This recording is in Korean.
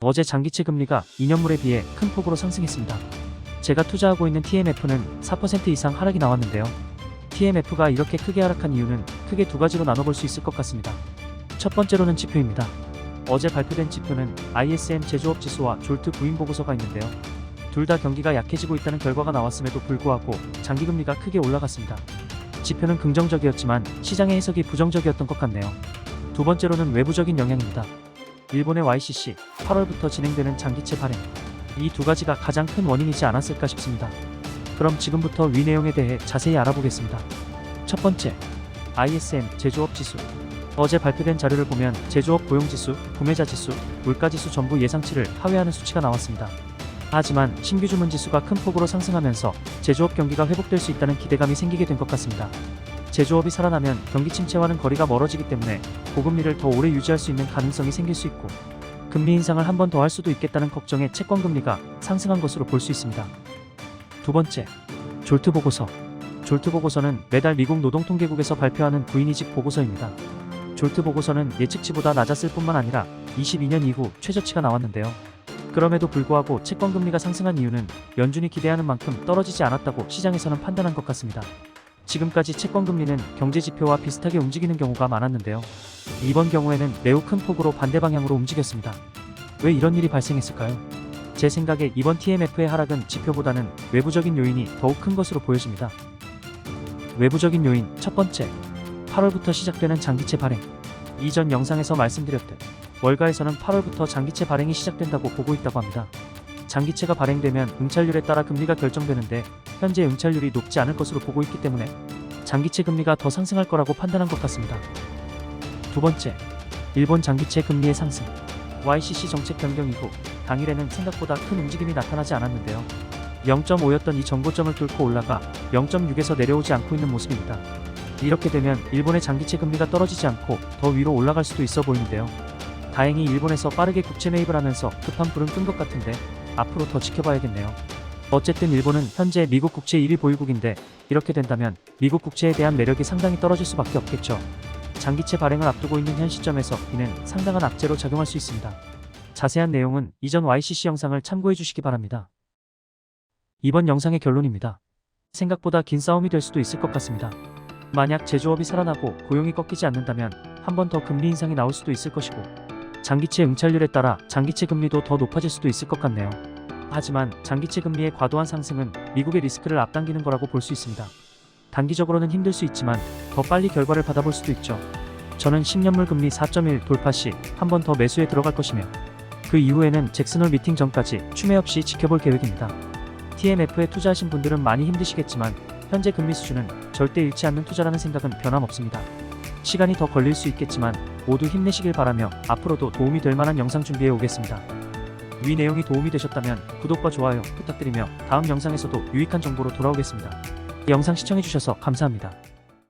어제 장기채 금리가 2년물에 비해 큰 폭으로 상승했습니다. 제가 투자하고 있는 TMF는 4% 이상 하락이 나왔는데요. TMF가 이렇게 크게 하락한 이유는 크게 두 가지로 나눠볼 수 있을 것 같습니다. 첫 번째로는 지표입니다. 어제 발표된 지표는 ISM 제조업 지수와 졸트 부인 보고서가 있는데요. 둘 다 경기가 약해지고 있다는 결과가 나왔음에도 불구하고 장기금리가 크게 올라갔습니다. 지표는 긍정적이었지만 시장의 해석이 부정적이었던 것 같네요. 두 번째로는 외부적인 영향입니다. 일본의 YCC, 8월부터 진행되는 장기채 발행. 이 두 가지가 가장 큰 원인이지 않았을까 싶습니다. 그럼 지금부터 위 내용에 대해 자세히 알아보겠습니다. 첫 번째, ISM 제조업 지수. 어제 발표된 자료를 보면 제조업 고용지수, 구매자 지수, 물가지수 전부 예상치를 하회하는 수치가 나왔습니다. 하지만 신규 주문 지수가 큰 폭으로 상승하면서 제조업 경기가 회복될 수 있다는 기대감이 생기게 된 것 같습니다. 제조업이 살아나면 경기 침체와는 거리가 멀어지기 때문에 고금리를 더 오래 유지할 수 있는 가능성이 생길 수 있고 금리 인상을 한 번 더 할 수도 있겠다는 걱정에 채권금리가 상승한 것으로 볼 수 있습니다. 두 번째, 졸트 보고서. 졸트 보고서는 매달 미국 노동통계국에서 발표하는 부인이직 보고서입니다. 졸트 보고서는 예측치보다 낮았을 뿐만 아니라 22년 이후 최저치가 나왔는데요. 그럼에도 불구하고 채권금리가 상승한 이유는 연준이 기대하는 만큼 떨어지지 않았다고 시장에서는 판단한 것 같습니다. 지금까지 채권금리는 경제지표와 비슷하게 움직이는 경우가 많았는데요. 이번 경우에는 매우 큰 폭으로 반대 방향으로 움직였습니다. 왜 이런 일이 발생했을까요? 제 생각에 이번 TMF의 하락은 지표보다는 외부적인 요인이 더욱 큰 것으로 보여집니다. 외부적인 요인 첫 번째, 8월부터 시작되는 장기채 발행. 이전 영상에서 말씀드렸듯 월가에서는 8월부터 장기채 발행이 시작된다고 보고 있다고 합니다. 장기채가 발행되면 응찰률에 따라 금리가 결정되는데 현재 응찰률이 높지 않을 것으로 보고 있기 때문에 장기채 금리가 더 상승할 거라고 판단한 것 같습니다. 두 번째, 일본 장기채 금리의 상승. YCC 정책 변경 이후 당일에는 생각보다 큰 움직임이 나타나지 않았는데요. 0.5였던 이 정고점을 뚫고 올라가 0.6에서 내려오지 않고 있는 모습입니다. 이렇게 되면 일본의 장기채 금리가 떨어지지 않고 더 위로 올라갈 수도 있어 보이는데요. 다행히 일본에서 빠르게 국채 매입을 하면서 급한 불은 끈 것 같은데 앞으로 더 지켜봐야겠네요. 어쨌든 일본은 현재 미국 국채 1위 보유국인데 이렇게 된다면 미국 국채에 대한 매력이 상당히 떨어질 수밖에 없겠죠. 장기채 발행을 앞두고 있는 현 시점에서 이는 상당한 악재로 작용할 수 있습니다. 자세한 내용은 이전 YCC 영상을 참고해 주시기 바랍니다. 이번 영상의 결론입니다. 생각보다 긴 싸움이 될 수도 있을 것 같습니다. 만약 제조업이 살아나고 고용이 꺾이지 않는다면 한 번 더 금리 인상이 나올 수도 있을 것이고 장기채 응찰률에 따라 장기채 금리도 더 높아질 수도 있을 것 같네요. 하지만 장기채 금리의 과도한 상승은 미국의 리스크를 앞당기는 거라고 볼 수 있습니다. 단기적으로는 힘들 수 있지만 더 빨리 결과를 받아볼 수도 있죠. 저는 10년물 금리 4.1 돌파 시 한 번 더 매수에 들어갈 것이며 그 이후에는 잭슨홀 미팅 전까지 추매 없이 지켜볼 계획입니다. TMF에 투자하신 분들은 많이 힘드시겠지만 현재 금리 수준은 절대 잃지 않는 투자라는 생각은 변함없습니다. 시간이 더 걸릴 수 있겠지만 모두 힘내시길 바라며 앞으로도 도움이 될 만한 영상 준비해 오겠습니다. 위 내용이 도움이 되셨다면 구독과 좋아요 부탁드리며 다음 영상에서도 유익한 정보로 돌아오겠습니다. 영상 시청해주셔서 감사합니다.